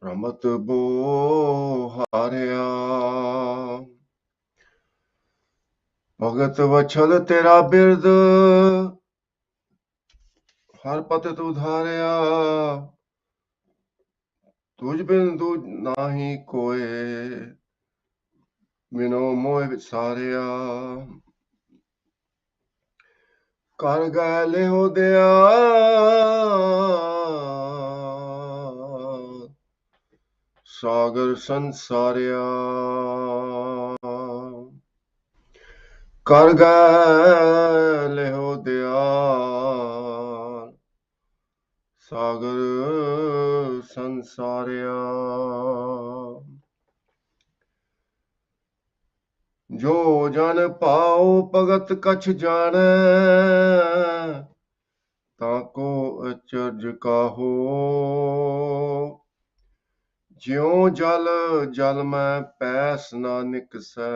ਰਮਤ ਬੋਹਾਰਿਆ। ਭਗਤ ਵਛਲ ਤੇਰਾ ਬਿਰਦ ਹਰ ਪਤ ਤੂੰ ਧਾਰਿਆ। ਤੁਝ ਬਿਨ ਦੂਜ ਨਾਹੀ ਕੋਏ ਬਿਨੋ ਮੋਹ ਵਿਸਾਰਿਆ। ਕਰ ਗਏ ਲਿਹੋ ਦਿਆ ਸਾਗਰ ਸੰਸਾਰਿਆ। ਕਰ ਗਏ ਲਿਹੋ ਦਿਆ ਸਾਗਰ ਸੰਸਾਰਿਆ। ਜੋ ਜਨ ਪਾਉ ਭਗਤ ਕਛ ਜਾਣੈ ਤਾਕੋ ਅਚਰਜ ਕਾਹੋ। ਜਿਉ ਜਲ ਜਲ ਮੈਂ ਪੈਸ ਨਾ ਨਿਕਸੈ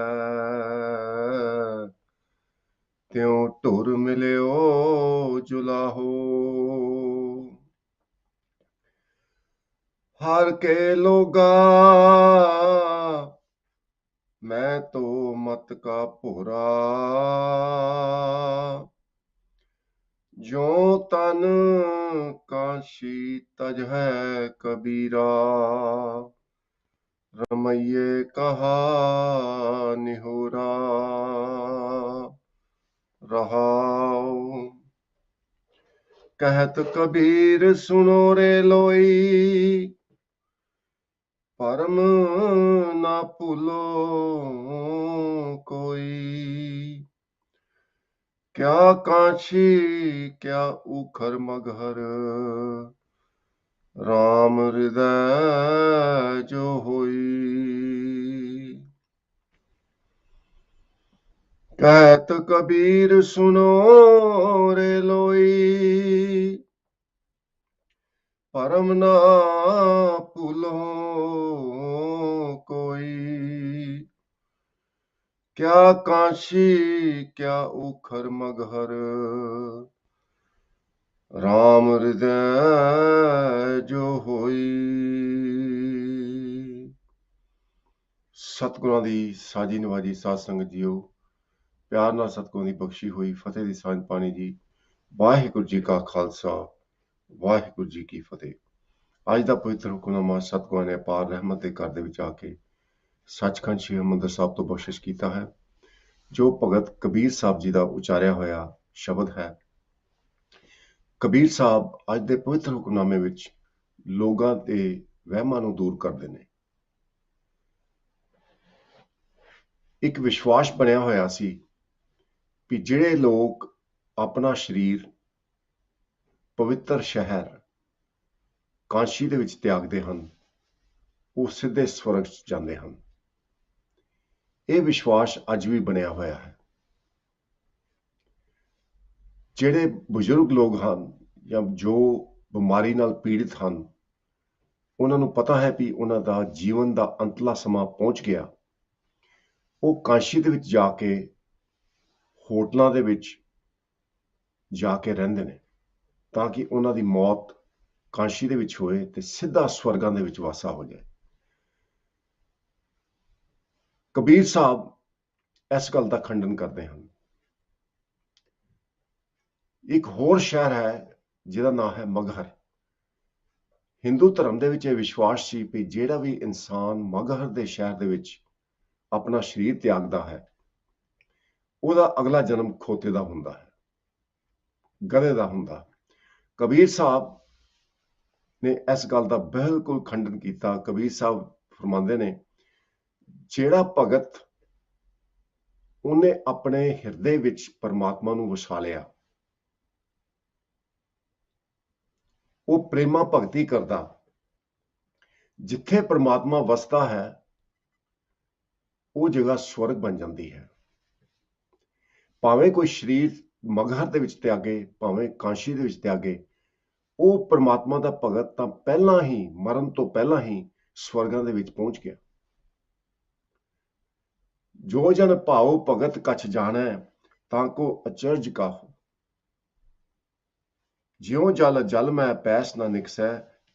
ਤਿਉ ਢੁਰ ਮਿਲਿਓ ਜੁਲਾਹੋ। ਹਰ ਕੇ ਲੋਗਾ ਮੈਂ ਤੋ ਮਤ ਕਾ ਭੋਰਾ। ਜੋ ਤਨ ਕਾਸ਼ੀ ਤਜ ਹੈ ਕਬੀਰਾ। ਰਮਈਏ ਕਹਾ ਨਿਹੋਰਾ। ਰਹਾਉ ਕਹਿਤ ਕਬੀਰ ਸੁਨੋ ਰੇ ਲੋਈ। ਪਰਮ ਨਾ ਭੂਲੋ ਕੋਈ। ਕਿਆ ਕਾਂਛੀ ਕਿਆ ਊਖਰ ਮਗਹਰ ਰਾਮ ਹਿਰਦੈ ਜੋ ਹੋਈ। ਕਹਿਤ ਕਬੀਰ ਸੁਨੋ ਰੇ ਲੋਈ। ਪਰਮ ਨਾ ਭੂਲੋ ਕੋਈ। ਕਿਆ ਕਾਂਛੀ ਕਿਆ ਊਖਰ ਮਗਹਰ ਰਾਮ ਹਿਰਦੈ ਜੋ ਹੋਈ। ਸਤਿਗੁਰਾਂ ਦੀ ਸਾਜੀ ਨਵਾਜੀ ਸਾਧ ਸੰਗਤ ਜੀਓ, ਪਿਆਰ ਨਾਲ ਸਤਿਗੁਰਾਂ ਦੀ ਬਖਸ਼ੀ ਹੋਈ ਫਤਿਹ ਦੀ ਸਾਂਝ ਪਾਣੀ ਜੀ। ਵਾਹਿਗੁਰੂ ਜੀ ਕਾ ਖਾਲਸਾ, ਵਾਹਿਗੁਰੂ ਜੀ ਕੀ ਫਤਿਹ। ਅੱਜ ਦਾ ਪਵਿੱਤਰ ਹੁਕਮਨਾਮਾ ਸਤਿਗੁਰਾਂ ਨੇ ਅਪਾਰ ਰਹਿਮਤ ਦੇ ਘਰ ਦੇ ਵਿੱਚ ਆ ਕੇ ਸੱਚਖੰਡ ਸ੍ਰੀ ਹਰਿਮੰਦਰ ਸਾਹਿਬ ਤੋਂ ਬਖਸ਼ਿਸ਼ ਕੀਤਾ ਹੈ, ਜੋ ਭਗਤ ਕਬੀਰ ਸਾਹਿਬ ਜੀ ਦਾ ਉਚਾਰਿਆ ਹੋਇਆ ਸ਼ਬਦ ਹੈ। ਕਬੀਰ ਸਾਹਿਬ ਅੱਜ ਦੇ ਪਵਿੱਤਰ ਹੁਕਮਨਾਮੇ ਵਿੱਚ ਲੋਕਾਂ ਦੇ ਵਹਿਮਾਂ ਨੂੰ ਦੂਰ ਕਰਦੇ ਨੇ। ਇੱਕ ਵਿਸ਼ਵਾਸ ਬਣਿਆ ਹੋਇਆ ਸੀ ਕਿ ਜਿਹੜੇ ਲੋਕ ਆਪਣਾ ਸਰੀਰ ਪਵਿੱਤਰ ਸ਼ਹਿਰ ਕਾਸ਼ੀ ਦੇ ਵਿੱਚ ਤਿਆਗਦੇ ਹਨ, ਉਹ ਸਿੱਧੇ ਸਵਰਗ 'ਚ ਜਾਂਦੇ ਹਨ। ਇਹ ਵਿਸ਼ਵਾਸ ਅੱਜ ਵੀ ਬਣਿਆ ਹੋਇਆ ਹੈ। ਜਿਹੜੇ ਬਜ਼ੁਰਗ ਲੋਕ ਹਨ ਜਾਂ ਜੋ ਬਿਮਾਰੀ ਨਾਲ ਪੀੜਿਤ ਹਨ, ਉਹਨਾਂ ਨੂੰ ਪਤਾ ਹੈ ਕਿ ਉਹਨਾਂ ਦਾ ਜੀਵਨ ਦਾ ਅੰਤਲਾ ਸਮਾਂ ਪਹੁੰਚ ਗਿਆ। ਉਹ ਕਾਸ਼ੀ ਦੇ ਵਿੱਚ ਜਾ ਕੇ ਹੋਟਲਾਂ ਦੇ ਵਿੱਚ ਜਾ ਕੇ ਰਹਿੰਦੇ ਨੇ ਤਾਂ ਕਿ ਉਹਨਾਂ ਦੀ ਮੌਤ ਕਾਸ਼ੀ ਦੇ ਵਿੱਚ ਹੋਏ ਤੇ ਸਿੱਧਾ ਸਵਰਗਾਂ ਦੇ ਵਿੱਚ ਵਾਸਾ ਹੋ ਜਾਏ। ਕਬੀਰ ਸਾਹਿਬ ਇਸ ਗੱਲ ਦਾ ਖੰਡਨ ਕਰਦੇ ਹਨ। ਇੱਕ ਹੋਰ ਸ਼ਹਿਰ ਹੈ ਜਿਹਦਾ ਨਾਮ ਹੈ ਮਗਹਰ। ਹਿੰਦੂ ਧਰਮ ਦੇ ਵਿੱਚ ਇਹ ਵਿਸ਼ਵਾਸ ਸੀ ਕਿ ਜਿਹੜਾ ਵੀ ਇਨਸਾਨ ਮਗਹਰ ਦੇ ਸ਼ਹਿਰ ਦੇ ਵਿੱਚ ਆਪਣਾ ਸਰੀਰ ਤਿਆਗਦਾ ਹੈ, ਉਹਦਾ ਅਗਲਾ ਜਨਮ ਖੋਤੇ ਦਾ ਹੁੰਦਾ ਹੈ, ਗਧੇ ਦਾ ਹੁੰਦਾ। ਕਬੀਰ ਸਾਹਿਬ ਨੇ ਇਸ ਗੱਲ ਦਾ ਬਿਲਕੁਲ ਖੰਡਨ ਕੀਤਾ। ਕਬੀਰ ਸਾਹਿਬ ਫਰਮਾਉਂਦੇ ਨੇ, ਜਿਹੜਾ ਭਗਤ ਉਹਨੇ ਆਪਣੇ ਹਿਰਦੇ ਵਿੱਚ ਪਰਮਾਤਮਾ ਨੂੰ ਵਸਾ ਲਿਆ, ਉਹ ਪ੍ਰੇਮਾ ਭਗਤੀ ਕਰਦਾ, ਜਿੱਥੇ ਪਰਮਾਤਮਾ ਵਸਦਾ ਹੈ ਉਹ ਜਗ੍ਹਾ ਸਵਰਗ ਬਣ ਜਾਂਦੀ ਹੈ। ਭਾਵੇਂ ਕੋਈ ਸਰੀਰ ਮਗਹਰ ਦੇ ਵਿੱਚ ਤਿਆਗੇ, ਭਾਵੇਂ ਕਾਸ਼ੀ ਦੇ ਵਿੱਚ ਤਿਆਗੇ, ਉਹ ਪਰਮਾਤਮਾ ਦਾ ਭਗਤ ਤਾਂ ਪਹਿਲਾਂ ਹੀ, ਮਰਨ ਤੋਂ ਪਹਿਲਾਂ ਹੀ ਸਵਰਗਾਂ ਦੇ ਵਿੱਚ ਪਹੁੰਚ ਗਿਆ। ਜੋ ਜਨ ਭਾਉ ਭਗਤ ਕਛ ਜਾਣੈ ਤਾਂ ਕੋ ਅਚਰਜ ਕਾਹੂ। ਜਿਉਂ ਜਲ ਜਲ ਮੈਂ ਪੈਸ ਨਾ ਨਿਕਸੈ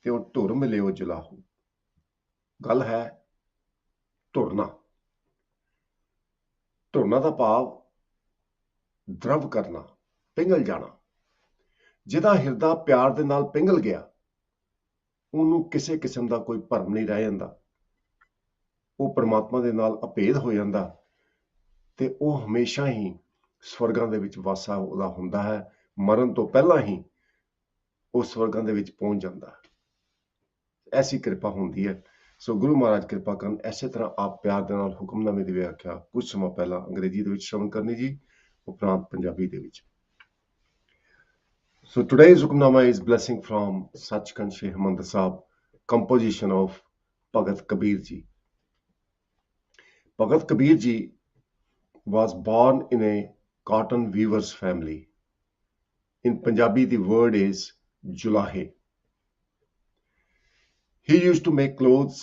ਤਿਉ ਧੁਰ ਮਿਲਿਓ ਜਲਾਹੂ। ਗੱਲ ਹੈ ਧੁਰਨਾ। ਧੁਰਨਾ ਦਾ ਭਾਵ ਦਰਵ ਕਰਨਾ, ਪਿਘਲ ਜਾਣਾ। ਜਿਹਦਾ ਹਿਰਦਾ ਪਿਆਰ ਦੇ ਨਾਲ ਪਿਘਲ ਗਿਆ, ਉਹਨੂੰ ਕਿਸੇ ਕਿਸਮ ਦਾ ਕੋਈ ਭਰਮ ਨਹੀਂ ਰਹਿ ਜਾਂਦਾ। ਉਹ ਪਰਮਾਤਮਾ ਦੇ ਨਾਲ ਅਭੇਦ ਹੋ ਜਾਂਦਾ ਤੇ ਉਹ ਹਮੇਸ਼ਾ ਹੀ ਸਵਰਗਾਂ ਦੇ ਵਿੱਚ ਵਾਸਾ ਉਹਦਾ ਹੁੰਦਾ ਹੈ। ਮਰਨ ਤੋਂ ਪਹਿਲਾਂ ਹੀ ਉਹ ਸਵਰਗਾਂ ਦੇ ਵਿੱਚ ਪਹੁੰਚ ਜਾਂਦਾ। ਐਸੀ ਕਿਰਪਾ ਹੁੰਦੀ ਹੈ। ਸੋ ਗੁਰੂ ਮਹਾਰਾਜ ਕਿਰਪਾ ਕਰਨ। ਐਸੇ ਤਰ੍ਹਾਂ ਆਪ ਪਿਆਰ ਦੇ ਨਾਲ ਹੁਕਮਨਾਮੇ ਦੀ ਵਿਆਖਿਆ ਕੁਝ ਸਮਾਂ ਪਹਿਲਾਂ ਅੰਗਰੇਜ਼ੀ ਦੇ ਵਿੱਚ ਸ਼ਰਵਣ ਕਰਨੀ ਜੀ, ਉਪਰੰਤ ਪੰਜਾਬੀ ਦੇ ਵਿੱਚ। So today's Hukamnama is blessing from Sachkhand Sri Harmandir Sahib, composition of Bhagat Kabir ji. Bhagat Kabir ji was born in a cotton weaver's family. In Punjabi, the word is Julahe. He used to make clothes,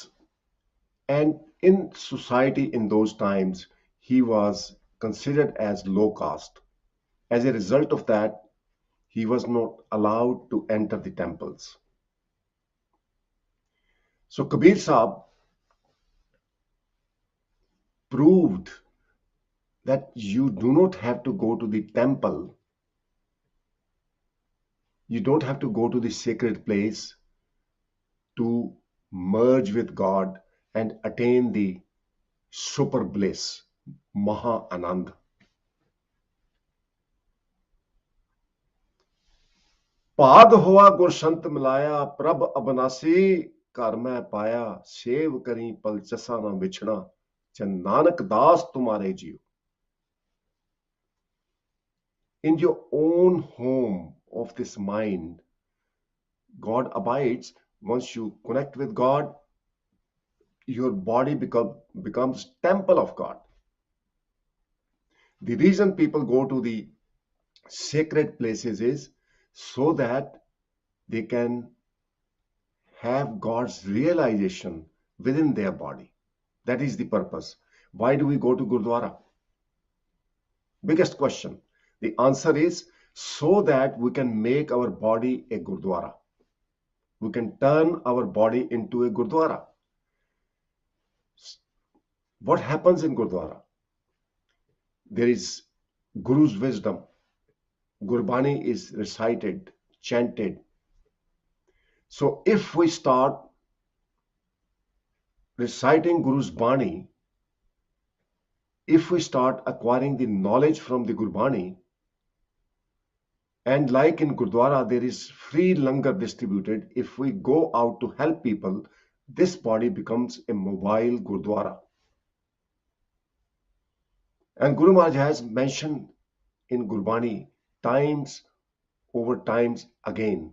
and in society in those times, he was considered as low caste. As a result of that, he was not allowed to enter the temples. So Kabir Sahib proved that you do not have to go to the temple, you don't have to go to the sacred place to merge with God and attain the super bliss, Maha Anand. ਭਾਗ ਹੋਆ ਗੁਰ ਸੰਤ ਮਿਲਾਇਆ ਪ੍ਰਭ ਅਬਨਾਸੀ ਘਰ ਮੈਂ ਪਾਇਆ save ਕਰੀ ਪਲ ਚਸਾ ਨਾ ਵਿਛੜਾ ਚਨ ਨਾਨਕ ਦਾਸ ਤੁਮਾਰੇ JIO. In your own home of this mind, God abides. Once you connect with God, your body becomes temple of God. The reason people go to the sacred places is so that they can have God's realization within their body. That is the purpose. Why do we go to Gurdwara? Biggest question. The answer is so that we can make our body a Gurdwara. We can turn our body into a Gurdwara. What happens in Gurdwara? There is Guru's wisdom. Gurbani is recited, chanted. So if we start reciting Guru's Bani, if we start acquiring the knowledge from the Gurbani, and like in Gurdwara there is free langar distributed, if we go out to help people, this body becomes a mobile Gurdwara. And Guru Maharaj has mentioned in Gurbani times over times again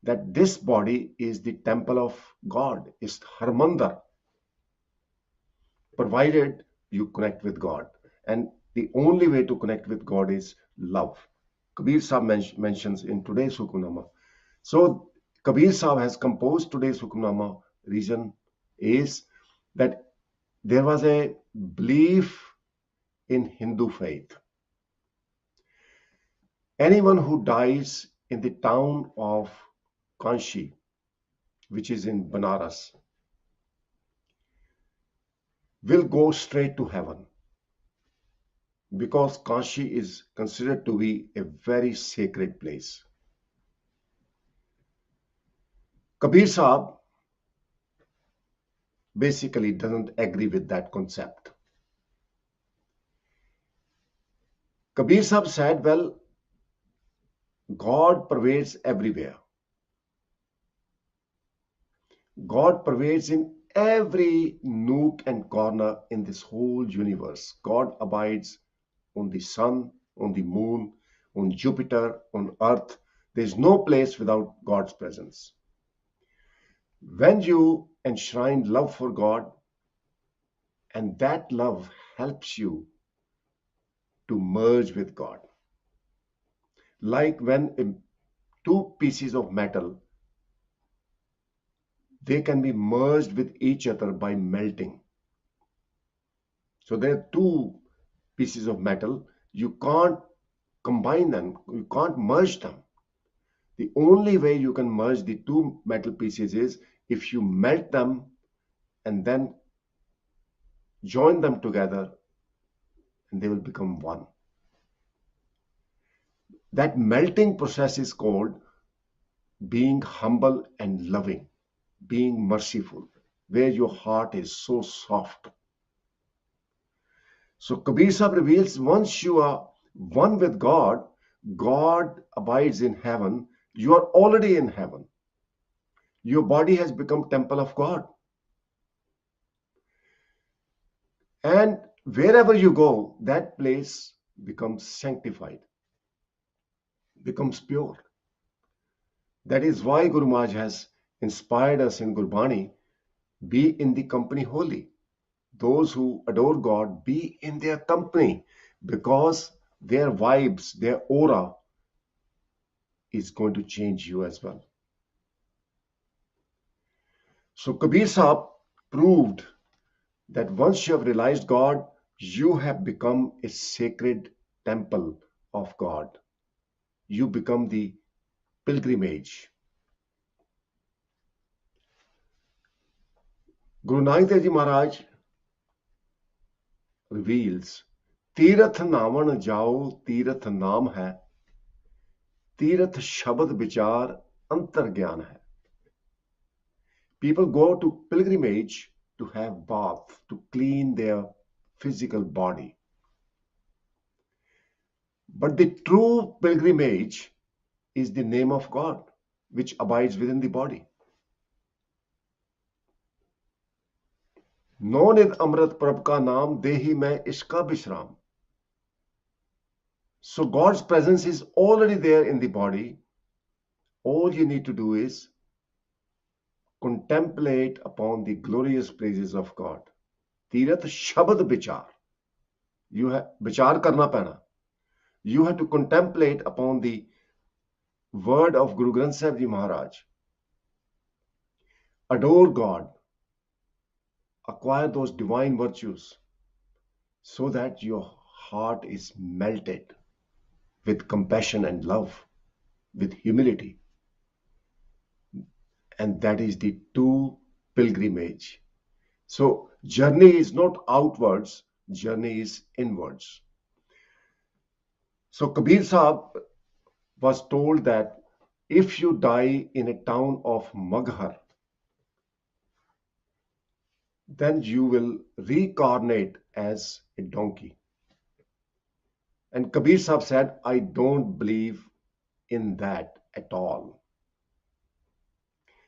that this body is the temple of God, is Harmandir, provided you connect with God. And the only way to connect with God is love. Kabir Sahib mentions in today's Hukamnama. So Kabir Sahib has composed today's Hukamnama. Reason is that there was a belief in Hindu faith. Anyone who dies in the town of Kanshi, which is in Banaras, will go straight to heaven, because Kanshi is considered to be a very sacred place. Kabir Sahib basically doesn't agree with that concept. Kabir Sahib said, well, God pervades everywhere. God pervades in every nook and corner in this whole universe. God abides on the sun, on the moon, on Jupiter, on earth. There is no place without God's presence. When you enshrine love for God, and that love helps you to merge with God. Like when two pieces of metal, they can be merged with each other by melting. So there are two pieces of metal, you can't combine them, you can't merge them. The only way you can merge the two metal pieces is if you melt them and then join them together, and they will become one. That melting process is called being humble and loving, being merciful, where your heart is so soft. So Kabir Sahib reveals once you are one with God, God abides in heaven. You are already in heaven. Your body has become temple of God. And wherever you go, that place becomes sanctified, becomes pure. That is why Guru Maharaj has inspired us in Gurbani, be in the company holy. Those who adore God, be in their company, because their vibes, their aura is going to change you as well. So Kabir Sahib proved that once you have realized God, you have become a sacred temple of God. You become the pilgrimage. Guru Nanak Dev Ji Maharaj reveals, तीरथ नावन जाओ तीरथ नाम है, तीरथ शब्द विचार अंतर ज्ञान है. People go to pilgrimage to have bath, to clean their physical body. But the true pilgrimage is the name of God, which abides within the body. नो निध अमृत प्रभ का नाम देही में इसका विश्राम. So God's presence is already there in the body. All you need to do is contemplate upon the glorious praises of God. Tirath शब्द विचार. You have विचार करना पैना. You have to contemplate upon the word of Guru Granth Sahib Ji Maharaj. Adore God. Acquire those divine virtues so that your heart is melted with compassion and love, with humility. And that is the true pilgrimage. So journey is not outwards, journey is inwards. So Kabir Sahib was told that if you die in a town of Maghar, then you will reincarnate as a donkey. And Kabir Sahib said, I don't believe in that at all.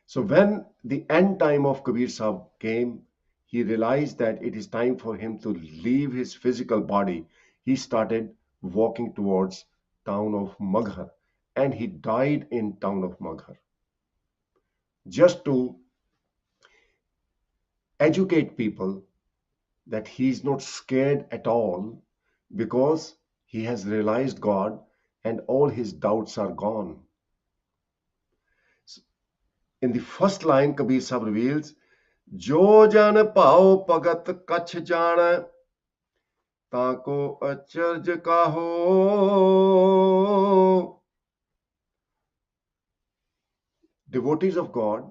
So when the end time of Kabir Sahib came, he realized that it is time for him to leave his physical body. He started walking towards town of Maghar, and he died in town of Maghar. Just to educate people that he is not scared at all, because he has realized God and all his doubts are gone. In the first line, Kabir Sahib reveals, Jo jan pao pagat kach jana, ताको अचर्ज काहो. Devotees of God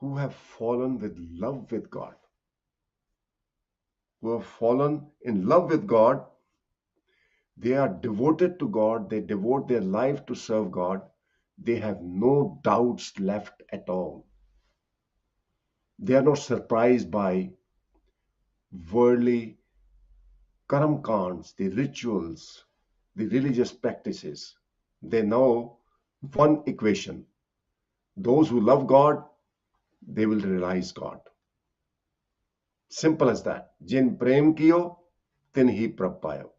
who have fallen with love with God, who have fallen in love with God, they are devoted to God, they devote their life to serve God, they have no doubts left at all. They are not surprised by worldly karam kands, the rituals, the religious practices. They know one equation. Those who love God, they will realize God. Simple as that. Jin prem kiyo, tin hi prab payo.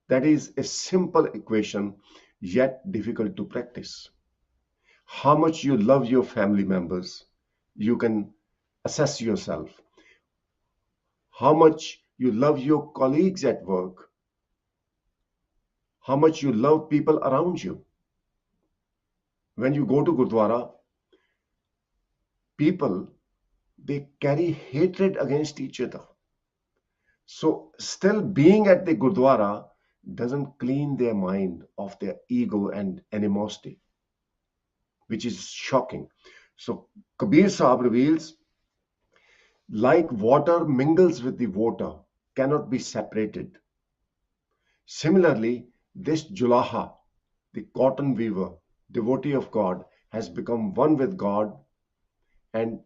That is a simple equation, yet difficult to practice. How much you love your family members, you can assess yourself. How much you love your colleagues at work, how much you love people around you. When you go to Gurdwara, people, they carry hatred against each other. So still being at the Gurdwara, doesn't clean their mind of their ego and animosity, which is shocking. So Kabir Sahib reveals, like water mingles with the water, cannot be separated. Similarly, this Julaha, the cotton weaver, devotee of God, has become one with God, and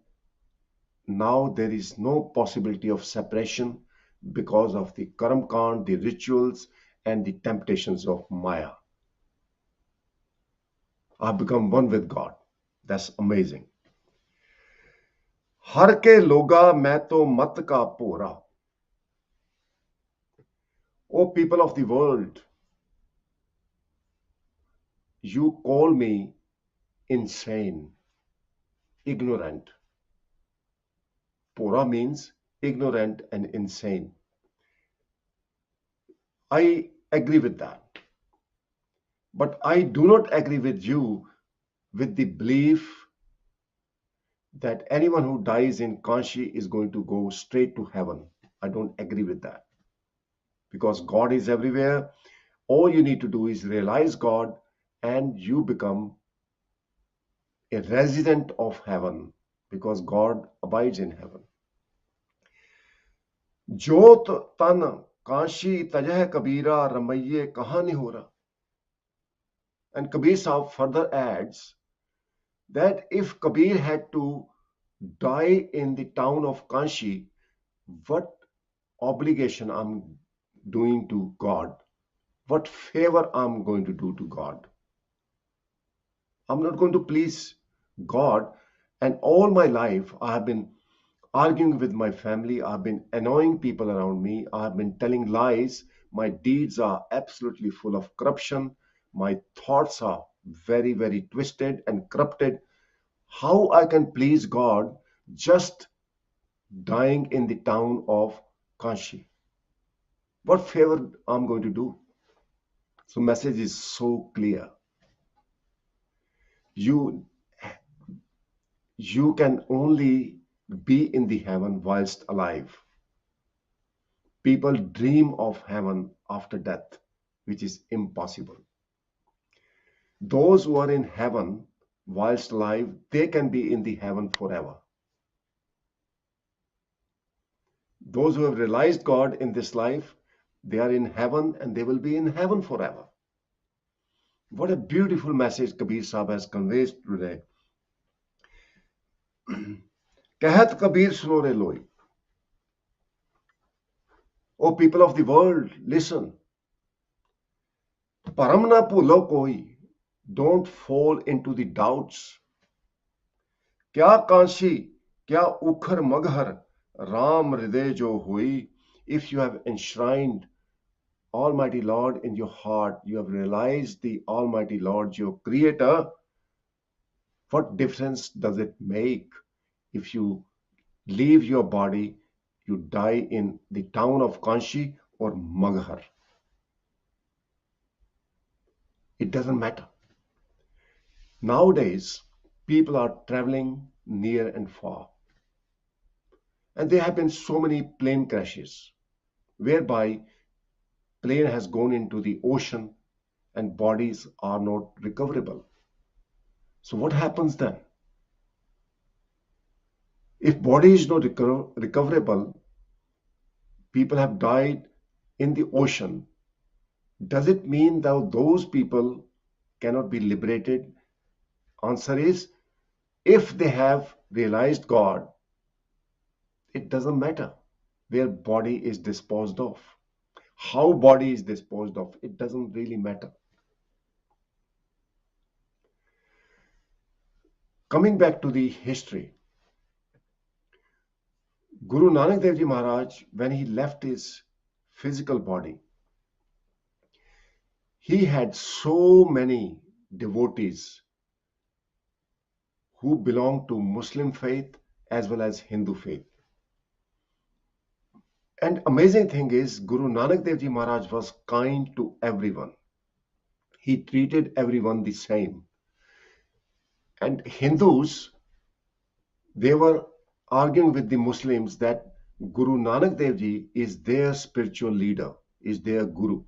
now there is no possibility of separation because of the Karam Kand, the rituals, and the temptations of Maya. I've become one with God. That's amazing. हर के लोगा मैं तो मत का पोरा. O people of the world, you call me insane, ignorant. Pora means ignorant and insane. I agree with that. But I do not agree with you with the belief that anyone who dies in Kanshi is going to go straight to heaven. I don't agree with that. Because God is everywhere. All you need to do is realize God and you become a resident of heaven because God abides in heaven. Jot tan Kanshi tajah kabira ramaye kahani hora. And Kabir Sahib further adds that if Kabir had to die in the town of Kanshi, what obligation I'm doing to God, what favor I'm going to do to God. I'm not going to please God, and all my life I have been arguing with my family, I've been annoying people around me, I've been telling lies, my deeds are absolutely full of corruption, my thoughts are very, very twisted and corrupted. How I can please God just dying in the town of Kanshi? What favor I'm going to do? So message is so clear. You can only be in the heaven whilst alive. People dream of heaven after death, which is impossible. Those who are in heaven whilst alive, they can be in the heaven forever. Those who have realized God in this life, they are in heaven and they will be in heaven forever. What a beautiful message Kabir Sahib has conveyed today. Kahat Kabir suno re loi. O people of the world, listen. Param na bhulo koi. Don't fall into the doubts. Kya kanshi, kya ukhar maghar, Ram hriday jo hui. If you have enshrined Almighty Lord in your heart, you have realized the Almighty Lord, your Creator, what difference does it make if you leave your body, you die in the town of Kanshi or Maghar? It doesn't matter. Nowadays, people are traveling near and far. And there have been so many plane crashes whereby plane has gone into the ocean and bodies are not recoverable. So what happens then? If body is not recoverable, people have died in the ocean, does it mean that those people cannot be liberated? Answer is, if they have realized God, it doesn't matter where body is disposed of. How body is disposed of, it doesn't really matter. Coming back to the history, Guru Nanak Dev Ji Maharaj, when he left his physical body, he had so many devotees who belonged to Muslim faith as well as Hindu faith. And amazing thing is, Guru Nanak Dev Ji Maharaj was kind to everyone. He treated everyone the same. And Hindus, they were arguing with the Muslims that Guru Nanak Dev Ji is their spiritual leader, is their guru.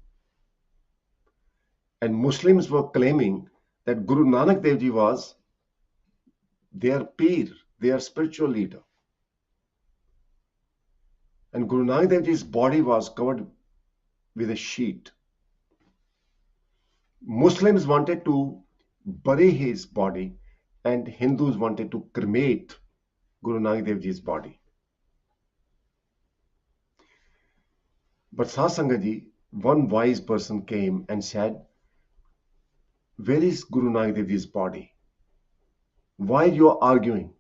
And Muslims were claiming that Guru Nanak Dev Ji was their peer, their spiritual leader. And Guru Nanak Dev Ji's body was covered with a sheet. Muslims wanted to bury his body, and Hindus wanted to cremate Guru Nanak Dev Ji's body. But Satsangat Ji, one wise person came and said, "Where is Guru Nanak Dev Ji's body? Why you are arguing?"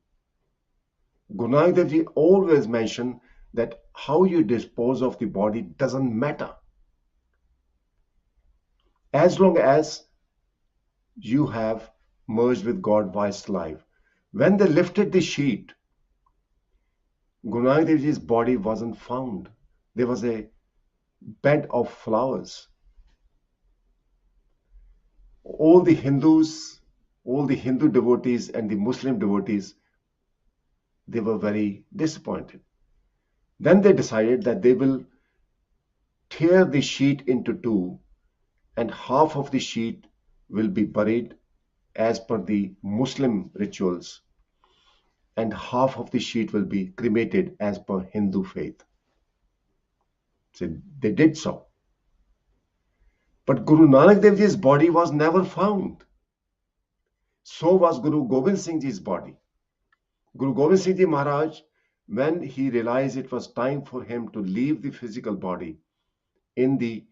Guru Nanak Dev Ji always mentioned that how you dispose of the body doesn't matter, as long as you have merged with God while alive. When they lifted the sheet, Guru Nanak Dev Ji's body wasn't found. There was a bed of flowers. All the Hindus, all the Hindu devotees and the Muslim devotees, they were very disappointed. Then they decided that they will tear the sheet into two, and half of the sheet will be buried as per the Muslim rituals, and half of the sheet will be cremated as per Hindu faith. So they did so. But Guru Nanak Dev Ji's body was never found. So was Guru Gobind Singh Ji's body. Guru Gobind Singh Ji Maharaj, when he realized it was time for him to leave the physical body in the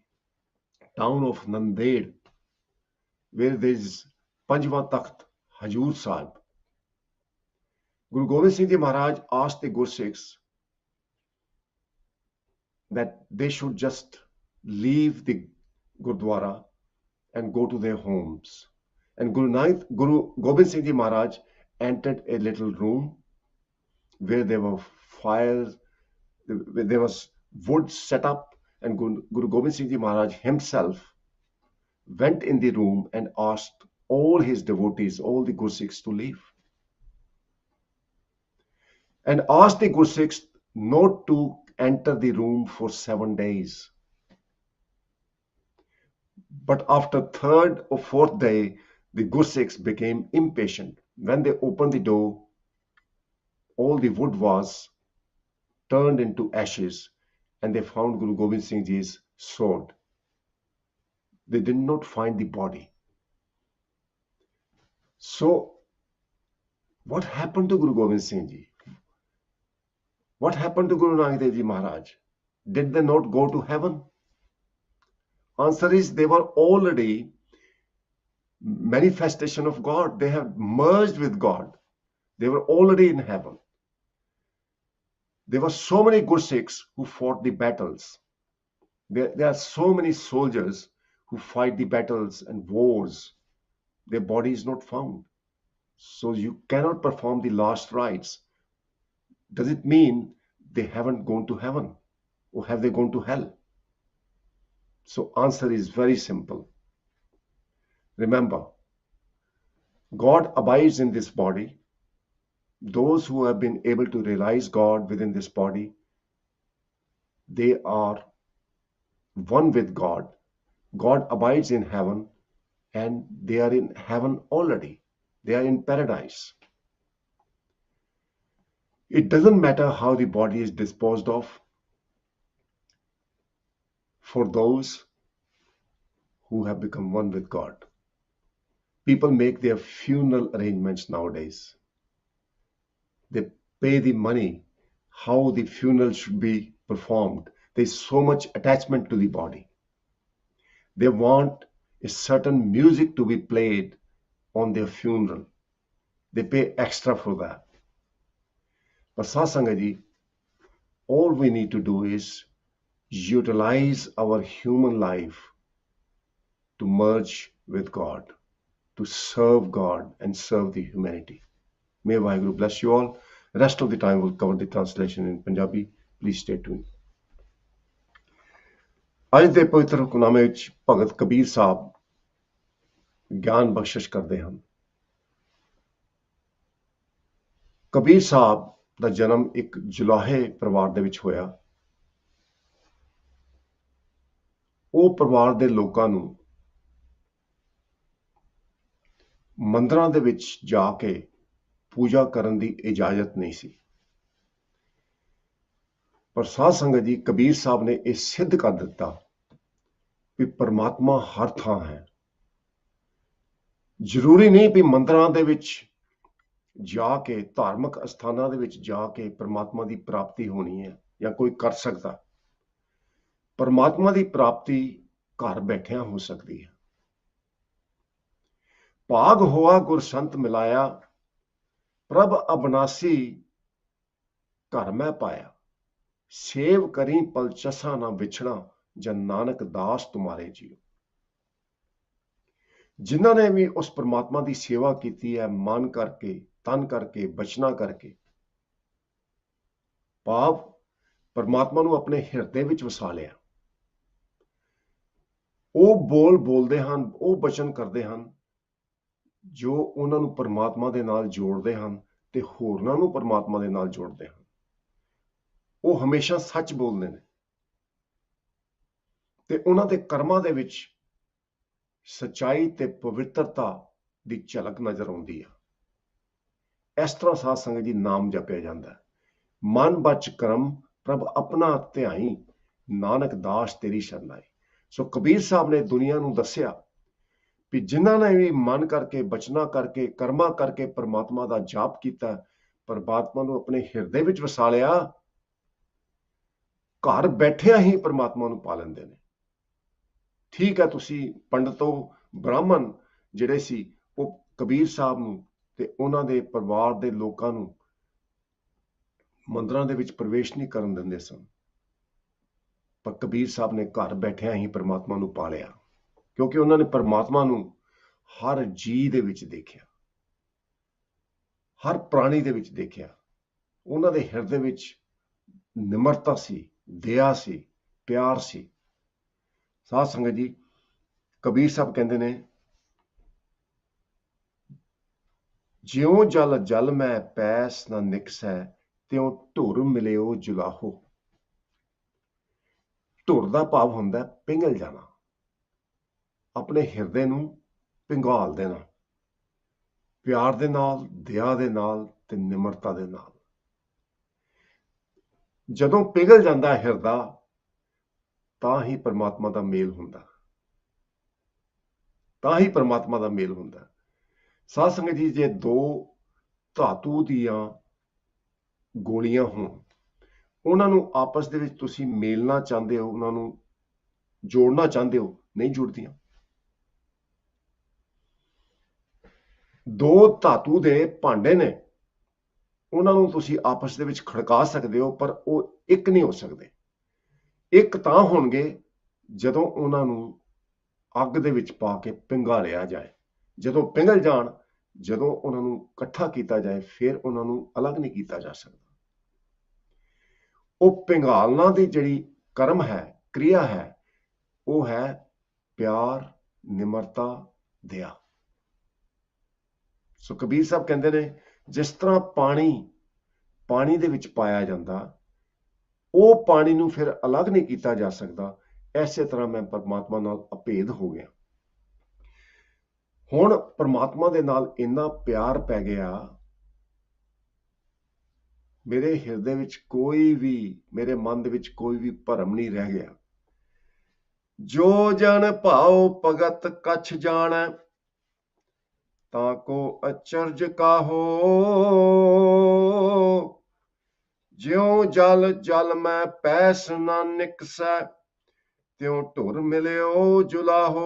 town of Nanded, where there is Panjwa Takht, Hajur Sahib, Guru Gobind Singh Ji Maharaj asked the Gursikhs that they should just leave the Gurdwara and go to their homes. And Guru Gobind Singh Ji Maharaj entered a little room where there were fires, there was wood set up, and Guru Gobind Singh Ji Maharaj himself went in the room and asked all his devotees, all the Gursikhs, to leave. And asked the Gursikhs not to enter the room for 7 days. But after third or fourth day, the Gursikhs became impatient. When they opened the door, all the wood was turned into ashes, and they found Guru Gobind Singh Ji's sword. They did not find the body. So, what happened to Guru Gobind Singh Ji? What happened to Guru Nanak Dev Ji Maharaj? Did they not go to heaven? Answer is, they were already manifestation of God. They have merged with God. They were already in heaven. There were so many Gursikhs who fought the battles. There are so many soldiers who fight the battles and wars. Their body is not found. So you cannot perform the last rites. Does it mean they haven't gone to heaven, or have they gone to hell? So answer is very simple. Remember, God abides in this body. Those who have been able to realize God within this body, they are one with God. God abides in heaven, and they are in heaven already. They are in paradise. It doesn't matter how the body is disposed of for those who have become one with God. People make their funeral arrangements nowadays. They pay the money how the funeral should be performed. There's so much attachment to the body. They want a certain music to be played on their funeral. They pay extra for that. But Satsangat Ji, all we need to do is utilize our human life to merge with God, to serve God and serve the humanity. May Vaheguru bless you all. Rest of the time we'll cover the translation in Punjabi. Please stay tuned. ਅੱਜ ਦੇ ਪਵਿੱਤਰ ਹੁਕਮਨਾਮੇ ਵਿੱਚ ਭਗਤ ਕਬੀਰ ਸਾਹਿਬ ਗਿਆਨ ਬਖਸ਼ਿਸ਼ ਕਰਦੇ ਹਨ। ਕਬੀਰ ਸਾਹਿਬ ਦਾ ਜਨਮ ਇੱਕ ਜੁਲਾਹੇ ਪਰਿਵਾਰ ਦੇ ਵਿੱਚ ਹੋਇਆ। ਉਹ ਪਰਿਵਾਰ ਦੇ ਲੋਕਾਂ ਨੂੰ ਮੰਦਰਾਂ ਦੇ ਵਿੱਚ ਜਾ ਕੇ ਪੂਜਾ ਕਰਨ ਦੀ ਇਜਾਜ਼ਤ ਨਹੀਂ ਸੀ। ਪਰ ਸਾਧ ਸੰਗਤ ਜੀ, ਕਬੀਰ ਸਾਹਿਬ ਨੇ ਇਹ ਸਿੱਧ ਕਰ ਦਿੱਤਾ ਵੀ ਪਰਮਾਤਮਾ ਹਰ ਥਾਂ ਹੈ। ਜ਼ਰੂਰੀ ਨਹੀਂ ਵੀ ਮੰਦਰਾਂ ਦੇ ਵਿੱਚ ਜਾ ਕੇ, ਧਾਰਮਿਕ ਅਸਥਾਨਾਂ ਦੇ ਵਿੱਚ ਜਾ ਕੇ ਪਰਮਾਤਮਾ ਦੀ ਪ੍ਰਾਪਤੀ ਹੋਣੀ ਹੈ ਜਾਂ ਕੋਈ ਕਰ ਸਕਦਾ। ਪਰਮਾਤਮਾ ਦੀ ਪ੍ਰਾਪਤੀ ਘਰ ਬੈਠਿਆਂ ਹੋ ਸਕਦੀ ਹੈ। ਭਾਗ ਹੋਆ ਗੁਰ ਸੰਤ ਮਿਲਾਇਆ, ਪ੍ਰਭ ਅਬਨਾਸੀ ਘਰ ਮੈਂ ਪਾਇਆ। ਸੇਵ ਕਰੀ ਪਲਚਸਾ ਨਾ ਵਿਛੜਾ, ਜਨ ਨਾਨਕ ਦਾਸ ਤੁਮਾਰੇ ਜੀਓ। ਜਿਨ੍ਹਾਂ ਨੇ ਵੀ ਉਸ ਪਰਮਾਤਮਾ ਦੀ ਸੇਵਾ ਕੀਤੀ ਹੈ, ਮਨ ਕਰਕੇ, ਤਨ ਕਰਕੇ, ਬਚਨਾ ਕਰਕੇ, ਭਾਵ ਪਰਮਾਤਮਾ ਨੂੰ ਆਪਣੇ ਹਿਰਦੇ ਵਿੱਚ ਵਸਾ ਲਿਆ, ਉਹ ਬੋਲ ਬੋਲਦੇ ਹਨ, ਉਹ ਬਚਨ ਕਰਦੇ ਹਨ ਜੋ ਉਹਨਾਂ ਨੂੰ ਪਰਮਾਤਮਾ ਦੇ ਨਾਲ ਜੋੜਦੇ ਹਨ ਤੇ ਹੋਰਨਾਂ ਨੂੰ ਪਰਮਾਤਮਾ ਦੇ ਨਾਲ ਜੋੜਦੇ ਹਨ। ਉਹ ਹਮੇਸ਼ਾ ਸੱਚ ਬੋਲਦੇ ਨੇ ਤੇ ਉਹਨਾਂ ਦੇ ਕਰਮਾਂ ਦੇ ਵਿੱਚ ਸੱਚਾਈ ਤੇ ਪਵਿੱਤਰਤਾ ਦੀ ਝਲਕ ਨਜ਼ਰ ਆਉਂਦੀ ਆ। ਇਸ ਤਰ੍ਹਾਂ ਸਾਧ ਸੰਗਤ ਜੀ ਨਾਮ ਜਪਿਆ ਜਾਂਦਾ ਹੈ। ਮਨ ਬਚ ਕਰਮ ਪ੍ਰਭ ਆਪਣਾ ਧਿਆਈ, ਨਾਨਕ ਦਾਸ ਤੇਰੀ ਸ਼ਰਨਾਈ। ਸੋ ਕਬੀਰ ਸਾਹਿਬ ਨੇ ਦੁਨੀਆ ਨੂੰ ਦੱਸਿਆ ਵੀ ਜਿਨ੍ਹਾਂ ਨੇ ਵੀ ਮਨ ਕਰਕੇ, ਬਚਨਾ ਕਰਕੇ, ਕਰਮਾਂ ਕਰਕੇ ਪਰਮਾਤਮਾ ਦਾ ਜਾਪ ਕੀਤਾ, ਪਰਮਾਤਮਾ ਨੂੰ ਆਪਣੇ ਹਿਰਦੇ ਵਿੱਚ ਵਸਾ ਲਿਆ, ਘਰ ਬੈਠਿਆਂ ਹੀ ਪਰਮਾਤਮਾ ਨੂੰ ਪਾ ਲੈਂਦੇ ਨੇ। ਠੀਕ ਹੈ, ਤੁਸੀਂ ਪੰਡਤੋ, ਬ੍ਰਾਹਮਣ ਜਿਹੜੇ ਸੀ, ਉਹ ਕਬੀਰ ਸਾਹਿਬ ਨੂੰ ਤੇ ਉਹਨਾਂ ਦੇ ਪਰਿਵਾਰ ਦੇ ਲੋਕਾਂ ਨੂੰ ਮੰਦਰਾਂ ਦੇ ਵਿੱਚ ਪ੍ਰਵੇਸ਼ ਨਹੀਂ ਕਰਨ ਦਿੰਦੇ ਸਨ, ਪਰ ਕਬੀਰ ਸਾਹਿਬ ਨੇ ਘਰ ਬੈਠਿਆਂ ਹੀ ਪਰਮਾਤਮਾ ਨੂੰ ਪਾ ਲਿਆ, ਕਿਉਂਕਿ ਉਹਨਾਂ ਨੇ ਪਰਮਾਤਮਾ ਨੂੰ ਹਰ ਜੀਅ ਦੇ ਵਿੱਚ ਦੇਖਿਆ, ਹਰ ਪ੍ਰਾਣੀ ਦੇ ਵਿੱਚ ਦੇਖਿਆ। ਉਹਨਾਂ ਦੇ ਹਿਰਦੇ ਵਿੱਚ ਨਿਮਰਤਾ ਸੀ, ਦਇਆ ਸੀ, ਪਿਆਰ ਸੀ। ਸਾਧ ਸੰਗਤ ਜੀ, ਕਬੀਰ ਸਾਹਿਬ ਕਹਿੰਦੇ ਨੇ, ਜਿਉਂ ਜਲ ਜਲ ਮੈਂ ਪੈਸ ਨਾ ਨਿਕਸੈ, ਤਿਉਂ ਧੁਰ ਮਿਲਿਓ ਜੁਲਾਹੋ। ਧੁਰ ਦਾ ਭਾਵ ਹੁੰਦਾ ਪਿਘਲ ਜਾਣਾ, ਆਪਣੇ ਹਿਰਦੇ ਨੂੰ ਪਿਘਾਲ ਦੇਣਾ, ਪਿਆਰ ਦੇ ਨਾਲ, ਦਇਆ ਦੇ ਨਾਲ ਤੇ ਨਿਮਰਤਾ ਦੇ ਨਾਲ। ਜਦੋਂ ਪਿਘਲ ਜਾਂਦਾ ਹਿਰਦਾ, ਤਾਂ ਹੀ ਪਰਮਾਤਮਾ ਦਾ ਮੇਲ ਹੁੰਦਾ, ਤਾਂ ਹੀ ਪਰਮਾਤਮਾ ਦਾ ਮੇਲ ਹੁੰਦਾ। ਸਾਧ ਸੰਗਤ ਜੀ, ਜੇ ਦੋ ਧਾਤੂ ਦੀਆਂ ਗੋਲੀਆਂ ਹੋਣ, ਉਹਨਾਂ ਨੂੰ ਆਪਸ ਦੇ ਵਿੱਚ ਤੁਸੀਂ ਮੇਲਣਾ ਚਾਹੁੰਦੇ ਹੋ, ਉਹਨਾਂ ਨੂੰ ਜੋੜਨਾ ਚਾਹੁੰਦੇ ਹੋ, ਨਹੀਂ ਜੁੜਦੀਆਂ। ਦੋ ਧਾਤੂ ਦੇ ਭਾਂਡੇ ਨੇ, ਉਹਨਾਂ ਨੂੰ ਤੁਸੀਂ ਆਪਸ ਦੇ ਵਿੱਚ ਖੜਕਾ ਸਕਦੇ ਹੋ, ਪਰ ਉਹ ਇੱਕ ਨਹੀਂ ਹੋ ਸਕਦੇ। ਇੱਕ ਤਾਂ ਹੋਣਗੇ ਜਦੋਂ ਉਹਨਾਂ ਨੂੰ ਅੱਗ ਦੇ ਵਿੱਚ ਪਾ ਕੇ ਪਿਘਾਲਿਆ ਜਾਏ। ਜਦੋਂ ਪਿਘਲ ਜਾਣ, ਜਦੋਂ ਉਹਨਾਂ ਨੂੰ ਇਕੱਠਾ ਕੀਤਾ ਜਾਏ, ਫਿਰ ਉਹਨਾਂ ਨੂੰ ਅਲੱਗ ਨਹੀਂ ਕੀਤਾ ਜਾ ਸਕਦਾ। ਉਹ ਪਿਘਾਲਣਾ ਦੀ ਜਿਹੜੀ ਕਰਮ ਹੈ, ਕਿਰਿਆ ਹੈ, ਉਹ ਹੈ ਪਿਆਰ, ਨਿਮਰਤਾ, ਦਇਆ। ਸੋ ਕਬੀਰ ਸਾਹਿਬ ਕਹਿੰਦੇ ਨੇ, ਜਿਸ ਤਰ੍ਹਾਂ ਪਾਣੀ ਦੇ ਵਿੱਚ ਪਾਇਆ ਜਾਂਦਾ, ਉਹ ਪਾਣੀ ਨੂੰ ਫਿਰ ਅਲੱਗ ਨਹੀਂ ਕੀਤਾ ਜਾ ਸਕਦਾ, ਐਸੇ ਤਰ੍ਹਾਂ ਮੈਂ ਪਰਮਾਤਮਾ ਨਾਲ ਅਭੇਦ ਹੋ ਗਿਆ। ਹੁਣ ਪਰਮਾਤਮਾ ਦੇ ਨਾਲ ਇੰਨਾ ਪਿਆਰ ਪੈ ਗਿਆ, ਮੇਰੇ ਹਿਰਦੇ ਵਿੱਚ ਕੋਈ ਵੀ, ਮੇਰੇ ਮਨ ਦੇ ਵਿੱਚ ਕੋਈ ਵੀ ਭਰਮ ਨਹੀਂ ਰਹਿ ਗਿਆ। ਜੋ ਜਨ ਭਾਉ ਭਗਤ ਕਛ ਜਾਣੈ, ਤਾਂ ਕੋ ਅਚਰਜ ਕਾਹੋ। ਜਿਉ ਜਲ ਜਲ ਮੈਂ ਪੈਸ ਨਾ ਨਿਕਸੈ, ਤਿਉ ਧੁਰ ਮਿਲਿਓ ਜੁਲਾਹੋ।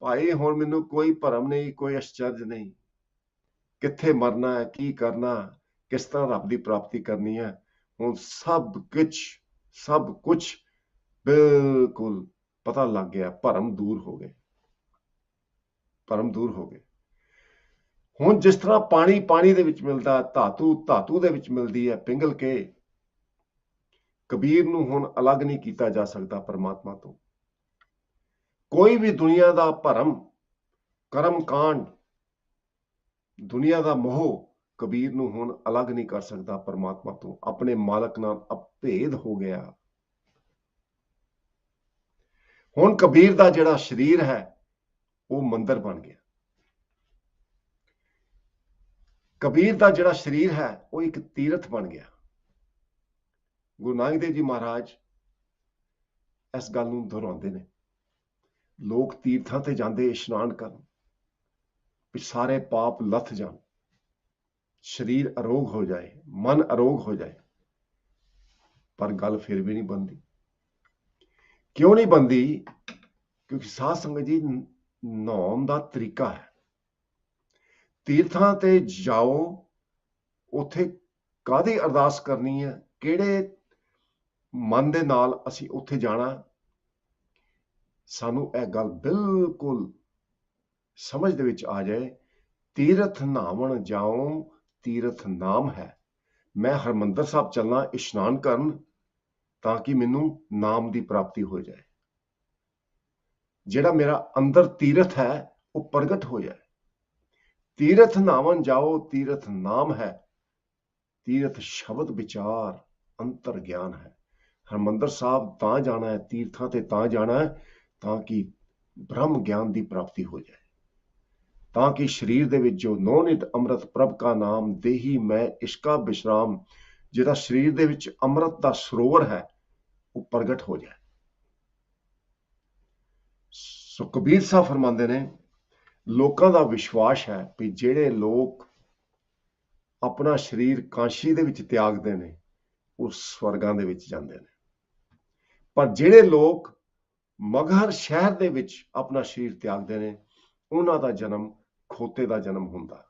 ਭਾਈ, ਹੁਣ ਮੈਨੂੰ ਕੋਈ ਭਰਮ ਨਹੀਂ, ਕੋਈ ਅਚਰਜ ਨਹੀਂ, ਕਿੱਥੇ ਮਰਨਾ ਹੈ, ਕੀ ਕਰਨਾ, ਕਿਸ ਤਰ੍ਹਾਂ ਰੱਬ ਦੀ ਪ੍ਰਾਪਤੀ ਕਰਨੀ ਹੈ। ਹੁਣ ਸਭ ਕੁਝ ਬਿਲਕੁਲ ਪਤਾ ਲੱਗ ਗਿਆ, ਭਰਮ ਦੂਰ ਹੋ ਗਏ, ਭਰਮ ਦੂਰ ਹੋ ਗਏ। ਹੁਣ ਜਿਸ ਤਰ੍ਹਾਂ ਪਾਣੀ ਦੇ ਵਿੱਚ ਮਿਲਦਾ, ਧਾਤੂ ਦੇ ਵਿੱਚ ਮਿਲਦੀ ਹੈ ਪਿਘਲ ਕੇ, ਕਬੀਰ ਨੂੰ ਹੁਣ ਅਲੱਗ ਨਹੀਂ ਕੀਤਾ ਜਾ ਸਕਦਾ ਪਰਮਾਤਮਾ ਤੋਂ। ਕੋਈ ਵੀ ਦੁਨੀਆ ਦਾ ਭਰਮ, ਕਰਮ ਕਾਂਡ, ਦੁਨੀਆ ਦਾ ਮੋਹ ਕਬੀਰ ਨੂੰ ਹੁਣ ਅਲੱਗ ਨਹੀਂ ਕਰ ਸਕਦਾ ਪਰਮਾਤਮਾ ਤੋਂ। ਆਪਣੇ ਮਾਲਕ ਨਾਲ ਅਭੇਦ ਹੋ ਗਿਆ। ਹੁਣ ਕਬੀਰ ਦਾ ਜਿਹੜਾ ਸਰੀਰ ਹੈ, ਉਹ ਮੰਦਰ ਬਣ ਗਿਆ। ਕਬੀਰ ਦਾ ਜਿਹੜਾ ਸਰੀਰ ਹੈ ਉਹ ਇੱਕ ਤੀਰਥ ਬਣ ਗਿਆ। ਗੁਰੂ ਨਾਨਕ ਦੇਵ ਜੀ ਮਹਾਰਾਜ ਇਸ ਗੱਲ ਨੂੰ ਦੁਹਰਾਉਂਦੇ ਨੇ। ਲੋਕ ਤੀਰਥਾਂ ਤੇ ਜਾਂਦੇ ਇਸ਼ਨਾਨ ਕਰਨ ਵੀ ਸਾਰੇ ਪਾਪ ਲੱਥ ਜਾਣ, ਸਰੀਰ ਅਰੋਗ ਹੋ ਜਾਏ, ਮਨ ਅਰੋਗ ਹੋ ਜਾਏ। ਪਰ ਗੱਲ ਫਿਰ ਵੀ ਨਹੀਂ ਬਣਦੀ। ਕਿਉਂ ਨਹੀਂ ਬਣਦੀ? ਕਿਉਂਕਿ ਸਾਧ ਸੰਗਤ ਜੀ, ਨਹਾਉਣ ਦਾ ਤਰੀਕਾ ਹੈ। ਤੀਰਥਾਂ ਤੇ ਜਾਓ, ਉੱਥੇ ਕਾਹਦੀ ਅਰਦਾਸ ਕਰਨੀ ਹੈ, ਕਿਹੜੇ ਮਨ ਦੇ ਨਾਲ ਅਸੀਂ ਉੱਥੇ ਜਾਣਾ, ਸਾਨੂੰ ਇਹ ਗੱਲ ਬਿਲਕੁਲ ਸਮਝ ਦੇ ਵਿੱਚ ਆ ਜਾਏ। ਤੀਰਥ ਨਹਾਵਣ ਜਾਓ, ਤੀਰਥ ਨਾਮ ਹੈ। ਮੈਂ ਹਰਿਮੰਦਰ ਸਾਹਿਬ ਚੱਲਣਾ ਇਸ਼ਨਾਨ ਕਰਨ ਤਾਂ ਕਿ ਮੈਨੂੰ ਨਾਮ ਦੀ ਪ੍ਰਾਪਤੀ ਹੋ ਜਾਏ। ਜਿਹੜਾ ਮੇਰਾ ਅੰਦਰ ਤੀਰਥ ਹੈ ਉਹ ਪ੍ਰਗਟ ਹੋ ਜਾਏ। ਤੀਰਥ ਨਹਾਵਣ ਜਾਓ, ਤੀਰਥ ਨਾਮ ਹੈ। ਤੀਰਥ ਸ਼ਬਦ ਵਿਚਾਰ ਅੰਤਰ ਗਿਆਨ ਹੈ। ਹਰਿਮੰਦਰ ਸਾਹਿਬ ਤਾਂ ਜਾਣਾ ਹੈ, ਤੀਰਥਾਂ ਤੇ ਤਾਂ ਜਾਣਾ ਹੈ ਤਾਂ ਕਿ ਬ੍ਰਹਮ ਗਿਆਨ ਦੀ ਪ੍ਰਾਪਤੀ ਹੋ ਜਾਏ, ਤਾਂ ਕਿ ਸਰੀਰ ਦੇ ਵਿੱਚ ਜੋ ਨੌ-ਨਿਤ ਅੰਮ੍ਰਿਤ ਪ੍ਰਭ ਕਾ ਨਾਮ ਦੇਹੀ ਮੈਂ ਇਸ਼ਕਾ ਵਿਸ਼ਰਾਮ, ਜਿਹੜਾ ਸਰੀਰ ਦੇ ਵਿੱਚ ਅੰਮ੍ਰਿਤ ਦਾ ਸਰੋਵਰ ਹੈ ਉਹ ਪ੍ਰਗਟ ਹੋ ਜਾਏ। ਸੋ ਕਬੀਰ ਸਾਹਿਬ ਫਰਮਾਉਂਦੇ ਨੇ, ਲੋਕਾਂ ਦਾ ਵਿਸ਼ਵਾਸ ਹੈ ਵੀ ਜਿਹੜੇ ਲੋਕ ਆਪਣਾ ਸਰੀਰ ਕਾਂਸ਼ੀ ਦੇ ਵਿੱਚ ਤਿਆਗਦੇ ਨੇ ਉਹ ਸਵਰਗਾਂ ਦੇ ਵਿੱਚ ਜਾਂਦੇ ਨੇ। ਪਰ ਜਿਹੜੇ ਲੋਕ ਮਗਹਰ ਸ਼ਹਿਰ ਦੇ ਵਿੱਚ ਆਪਣਾ ਸਰੀਰ ਤਿਆਗਦੇ ਨੇ, ਉਹਨਾਂ ਦਾ ਜਨਮ ਖੋਤੇ ਦਾ ਜਨਮ ਹੁੰਦਾ,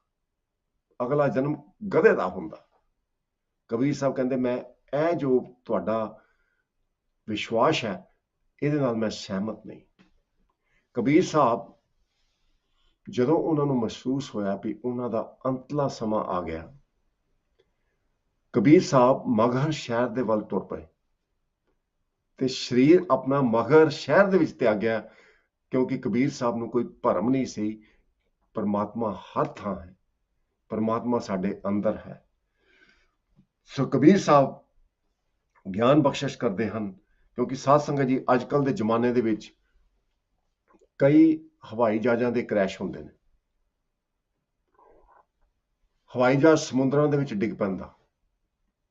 ਅਗਲਾ ਜਨਮ ਗਧੇ ਦਾ ਹੁੰਦਾ। ਕਬੀਰ ਸਾਹਿਬ ਕਹਿੰਦੇ, ਮੈਂ ਇਹ ਜੋ ਤੁਹਾਡਾ ਵਿਸ਼ਵਾਸ ਹੈ ਇਹਦੇ ਨਾਲ ਮੈਂ ਸਹਿਮਤ ਨਹੀਂ। ਕਬੀਰ ਸਾਹਿਬ ਜਦੋਂ ਉਹਨਾਂ ਨੂੰ ਮਹਿਸੂਸ ਹੋਇਆ ਵੀ ਉਹਨਾਂ ਦਾ ਅੰਤਲਾ ਸਮਾਂ ਆ ਗਿਆ, ਕਬੀਰ ਸਾਹਿਬ ਮਗਹਰ ਸ਼ਹਿਰ ਦੇ ਵੱਲ ਤੁਰ ਪਏ ਤੇ ਸਰੀਰ ਆਪਣਾ ਮਗਹਰ ਸ਼ਹਿਰ ਦੇ ਵਿੱਚ ਤਿਆਗਿਆ, ਕਿਉਂਕਿ ਕਬੀਰ ਸਾਹਿਬ ਨੂੰ ਕੋਈ ਭਰਮ ਨਹੀਂ ਸੀ। ਪਰਮਾਤਮਾ ਹਰ ਥਾਂ ਹੈ, ਪਰਮਾਤਮਾ ਸਾਡੇ ਅੰਦਰ ਹੈ। ਸੋ ਕਬੀਰ ਸਾਹਿਬ ਗਿਆਨ ਬਖਸ਼ਿਸ਼ ਕਰਦੇ ਹਨ, ਕਿਉਂਕਿ ਸਾਧ ਸੰਗਤ ਜੀ ਅੱਜ ਕੱਲ੍ਹ ਦੇ ਜ਼ਮਾਨੇ ਦੇ ਵਿੱਚ ਕਈ ਹਵਾਈ ਜਹਾਜ਼ਾਂ ਦੇ ਕ੍ਰੈਸ਼ ਹੁੰਦੇ ਨੇ। ਹਵਾਈ ਜਹਾਜ਼ ਸਮੁੰਦਰਾਂ ਦੇ ਵਿੱਚ ਡਿੱਗ ਪੈਂਦਾ,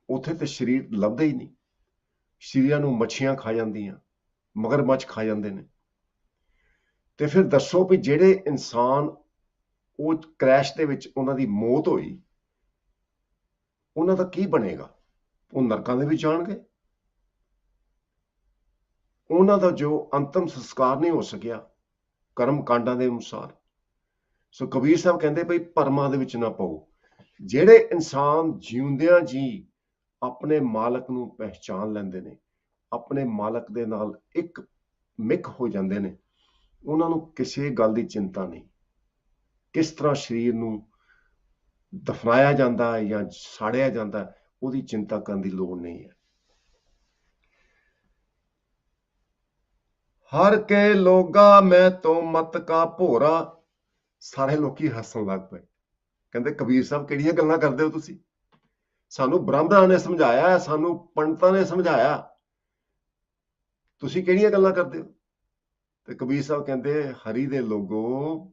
ਉੱਥੇ ਤੇ ਸਰੀਰ ਲੱਭਦਾ ਹੀ ਨਹੀਂ। ਸਰੀਰਾਂ ਨੂੰ ਮੱਛੀਆਂ ਖਾ ਜਾਂਦੀਆਂ, ਮਗਰਮੱਛ ਖਾ ਜਾਂਦੇ ਨੇ। ਤੇ ਫਿਰ ਦੱਸੋ ਵੀ ਜਿਹੜੇ ਇਨਸਾਨ ਉਹ ਕ੍ਰੈਸ਼ ਦੇ ਵਿੱਚ ਉਹਨਾਂ ਦੀ ਮੌਤ ਹੋਈ, ਉਹਨਾਂ ਦਾ ਕੀ ਬਣੇਗਾ? ਉਹ ਨਰਕਾਂ ਦੇ ਵਿੱਚ ਜਾਣਗੇ। ਉਹਨਾਂ ਦਾ ਜੋ ਅੰਤਮ ਸੰਸਕਾਰ ਨਹੀਂ ਹੋ ਸਕਿਆ ਕਰਮ ਕਾਂਡਾਂ ਦੇ ਅਨੁਸਾਰ। ਸੋ ਕਬੀਰ ਸਾਹਿਬ ਕਹਿੰਦੇ ਭਈ ਭਰਮਾਂ ਦੇ ਵਿੱਚ ਨਾ ਪਾਓ। ਜਿਹੜੇ ਇਨਸਾਨ ਜਿਉਂਦਿਆਂ ਜੀ ਆਪਣੇ ਮਾਲਕ ਨੂੰ ਪਹਿਚਾਨ ਲੈਂਦੇ ਨੇ, ਆਪਣੇ ਮਾਲਕ ਦੇ ਨਾਲ ਇੱਕ ਮਿਕ ਹੋ ਜਾਂਦੇ ਨੇ, ਉਹਨਾਂ ਨੂੰ ਕਿਸੇ ਗੱਲ ਦੀ ਚਿੰਤਾ ਨਹੀਂ। ਕਿਸ ਤਰ੍ਹਾਂ ਸਰੀਰ ਨੂੰ ਦਫਨਾਇਆ ਜਾਂਦਾ ਹੈ ਜਾਂ ਸਾੜਿਆ ਜਾਂਦਾ ਹੈ, ਉਹਦੀ ਚਿੰਤਾ ਕਰਨ ਦੀ ਲੋੜ ਨਹੀਂ ਹੈ। ਹਰ ਕੇ ਲੋਗਾ ਮੈਂ ਤੋਂ ਮਤ ਕਾ ਭੋਰਾ। ਸਾਰੇ ਲੋਕੀ ਹੱਸਣ ਲੱਗ ਪਏ, ਕਹਿੰਦੇ ਕਬੀਰ ਸਾਹਿਬ ਕਿਹੜੀਆਂ ਗੱਲਾਂ ਕਰਦੇ ਹੋ ਤੁਸੀਂ? ਸਾਨੂੰ ਬ੍ਰਾਹਮਣਾਂ ਨੇ ਸਮਝਾਇਆ, ਸਾਨੂੰ ਪੰਡਤਾਂ ਨੇ ਸਮਝਾਇਆ, ਤੁਸੀਂ ਕਿਹੜੀਆਂ ਗੱਲਾਂ ਕਰਦੇ ਹੋ? ਤੇ ਕਬੀਰ ਸਾਹਿਬ ਕਹਿੰਦੇ, ਹਰੀ ਦੇ ਲੋਗੋ,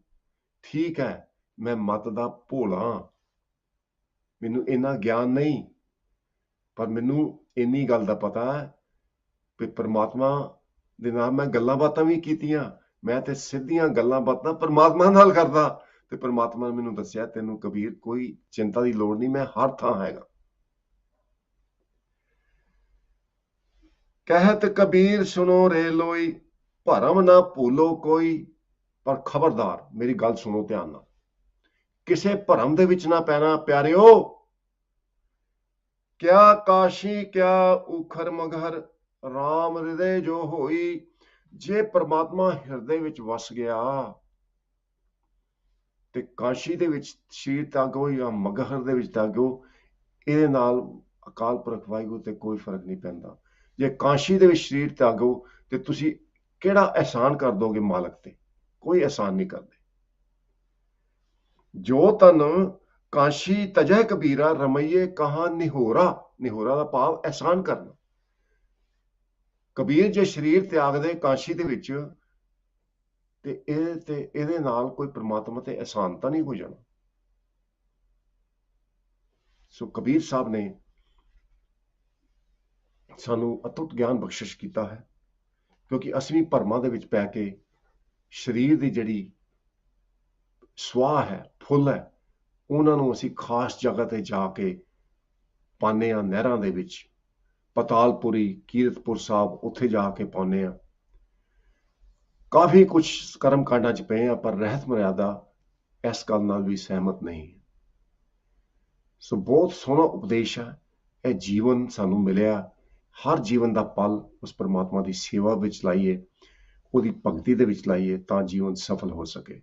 ਠੀਕ ਹੈ ਮੈਂ ਮਤ ਦਾ ਭੋਲਾ, ਮੈਨੂੰ ਇੰਨਾ ਗਿਆਨ ਨਹੀਂ, ਪਰ ਮੈਨੂੰ ਇੰਨੀ ਗੱਲ ਦਾ ਪਤਾ ਹੈ ਕਿ ਪਰਮਾਤਮਾ ਦੇ ਨਾਲ ਮੈਂ ਗੱਲਾਂ ਬਾਤਾਂ ਵੀ ਕੀਤੀਆਂ। ਮੈਂ ਤੇ ਸਿੱਧੀਆਂ ਗੱਲਾਂ ਬਾਤਾਂ ਪਰਮਾਤਮਾ ਨਾਲ ਕਰਦਾ, ਤੇ ਪਰਮਾਤਮਾ ਨੇ ਮੈਨੂੰ ਦੱਸਿਆ ਤੈਨੂੰ ਕਬੀਰ ਕੋਈ ਚਿੰਤਾ ਦੀ ਲੋੜ ਨਹੀਂ, ਮੈਂ ਹਰ ਥਾਂ ਹੈਗਾ। ਕਹਿਤ ਕਬੀਰ ਸੁਣੋ ਰੇ ਲੋਈ, ਭਰਮ ਨਾ ਭੂਲੋ ਕੋਈ। ਪਰ ਖਬਰਦਾਰ, ਮੇਰੀ ਗੱਲ ਸੁਣੋ ਧਿਆਨ ਨਾਲ, ਕਿਸੇ ਭਰਮ ਦੇ ਵਿੱਚ ਨਾ ਪੈਣਾ ਪਿਆਰਿਓ। ਕਿਆ ਕਾਸ਼ੀ ਕਿਆ ਉਖਰ ਮਗਹਰ, ਰਾਮ ਹਿਰਦੇ ਜੋ ਹੋਈ। ਜੇ ਪਰਮਾਤਮਾ ਹਿਰਦੇ ਵਿੱਚ ਵਸ ਗਿਆ ਤੇ ਕਾਸ਼ੀ ਦੇ ਵਿੱਚ ਸ਼ਰੀਰ ਤਿਆਗੋ ਜਾਂ ਮਗਹਰ ਦੇ ਵਿੱਚ ਤਿਆਗੋ, ਇਹਦੇ ਨਾਲ ਅਕਾਲ ਪੁਰਖ ਵਾਹਿਗੁਰੂ ਤੇ ਕੋਈ ਫਰਕ ਨਹੀਂ ਪੈਂਦਾ। ਜੇ ਕਾਸ਼ੀ ਦੇ ਵਿੱਚ ਸਰੀਰ ਤਿਆਗੋ ਤੇ ਤੁਸੀਂ ਕਿਹੜਾ ਅਹਿਸਾਨ ਕਰ ਦੋਗੇ ਮਾਲਕ ਤੇ? ਕੋਈ ਅਹਿਸਾਨ ਨਹੀਂ ਕਰਦੇ। ਜੋ ਤਨ ਕਾਸ਼ੀ ਤਜੈ ਕਬੀਰਾ, ਰਮਈਏ ਕਹਾਂ ਨਿਹੋਰਾ। ਨਿਹੋਰਾ ਦਾ ਭਾਵ ਅਹਿਸਾਨ ਕਰਨਾ। ਕਬੀਰ ਜੇ ਸਰੀਰ ਤਿਆਗਦੇ ਕਾਸ਼ੀ ਦੇ ਵਿੱਚ ਤੇ ਇਹਦੇ ਨਾਲ ਕੋਈ ਪ੍ਰਮਾਤਮਾ ਤੇ ਅਹਿਸਾਨ ਤਾਂ ਨਹੀਂ ਹੋ ਜਾਣਾ। ਸੋ ਕਬੀਰ ਸਾਹਿਬ ਨੇ ਸਾਨੂੰ ਅਤੁੱਟ ਗਿਆਨ ਬਖਸ਼ਿਸ਼ ਕੀਤਾ ਹੈ, ਕਿਉਂਕਿ ਅਸੀਂ ਵੀ ਭਰਮਾਂ ਦੇ ਵਿੱਚ ਪੈ ਕੇ ਸਰੀਰ ਦੀ ਜਿਹੜੀ ਸਵਾਹ ਹੈ, ਫੁੱਲ ਹੈ, ਉਹਨਾਂ ਨੂੰ ਅਸੀਂ ਖਾਸ ਜਗ੍ਹਾ ਤੇ ਜਾ ਕੇ ਪਾਉਂਦੇ ਹਾਂ, ਨਹਿਰਾਂ ਦੇ ਵਿੱਚ, ਪਤਾਲਪੁਰੀ, ਕੀਰਤਪੁਰ ਸਾਹਿਬ, ਉੱਥੇ ਜਾ ਕੇ ਪਾਉਂਦੇ ਹਾਂ। ਕਾਫੀ ਕੁਝ ਕਰਮ ਕਾਂਡਾਂ 'ਚ ਪਏ ਆ, ਪਰ ਰਹਿਤ ਮਰਿਆਦਾ ਇਸ ਗੱਲ ਨਾਲ ਵੀ ਸਹਿਮਤ ਨਹੀਂ। ਸੋ ਬਹੁਤ ਸੋਹਣਾ ਉਪਦੇਸ਼ ਹੈ ਇਹ। ਜੀਵਨ ਸਾਨੂੰ ਮਿਲਿਆ, ਹਰ ਜੀਵਨ ਦਾ ਪਲ ਉਸ ਪਰਮਾਤਮਾ ਦੀ ਸੇਵਾ ਵਿੱਚ ਲਾਈਏ, ਉਹਦੀ ਭਗਤੀ ਦੇ ਵਿੱਚ ਲਾਈਏ, ਤਾਂ ਜੀਵਨ ਸਫਲ ਹੋ ਸਕੇ।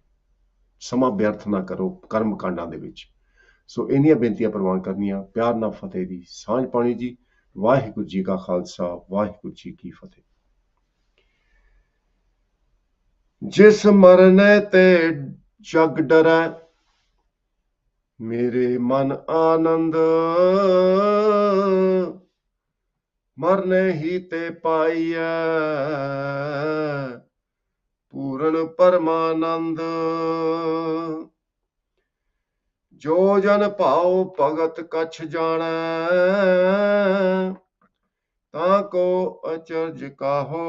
ਸਮਾਂ ਵਿਅਰਥ ਨਾ ਕਰੋ ਕਰਮ ਕਾਂਡਾਂ ਦੇ ਵਿੱਚ। ਸੋ ਇੰਨੀਆਂ ਬੇਨਤੀਆਂ ਪ੍ਰਵਾਨ ਕਰਨੀਆਂ, ਪਿਆਰ ਨਾਲ ਫਤਿਹ ਦੀ ਸਾਂਝ ਪਾਣੀ ਜੀ। ਵਾਹਿਗੁਰੂ ਜੀ ਕਾ ਖਾਲਸਾ, ਵਾਹਿਗੁਰੂ ਜੀ ਕੀ ਫਤਿਹ। ਜਿਸ ਮਰਨੇ ਤੇ ਜਗ ਡਰੈ, ਮੇਰੇ ਮਨ ਆਨੰਦ, ਮਰਨੇ ਹੀ ਤੇ ਪਾਈਐ ਪੂਰਨ ਪਰਮਾਨੰਦ। ਜੋ ਜਨ ਭਾਉ ਭਗਤ ਕਛ ਜਾਣੈ, ਤਾਂ ਕੋ ਅਚਰਜ ਕਾਹੋ।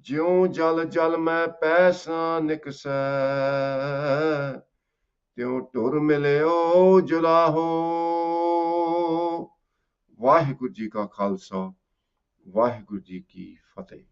ਜਿਉ ਜਲ ਜਲ ਮੈਂ ਪੈਸਾ ਨਿਕਸੈ, ਤਿਉ ਟੁਰ ਮਿਲਿਓ ਜੁਲਾਹੋ। ਵਾਹਿਗੁਰੂ ਜੀ ਕਾ ਖਾਲਸਾ, ਵਾਹਿਗੁਰੂ ਜੀ ਕੀ ਫਤਿਹ।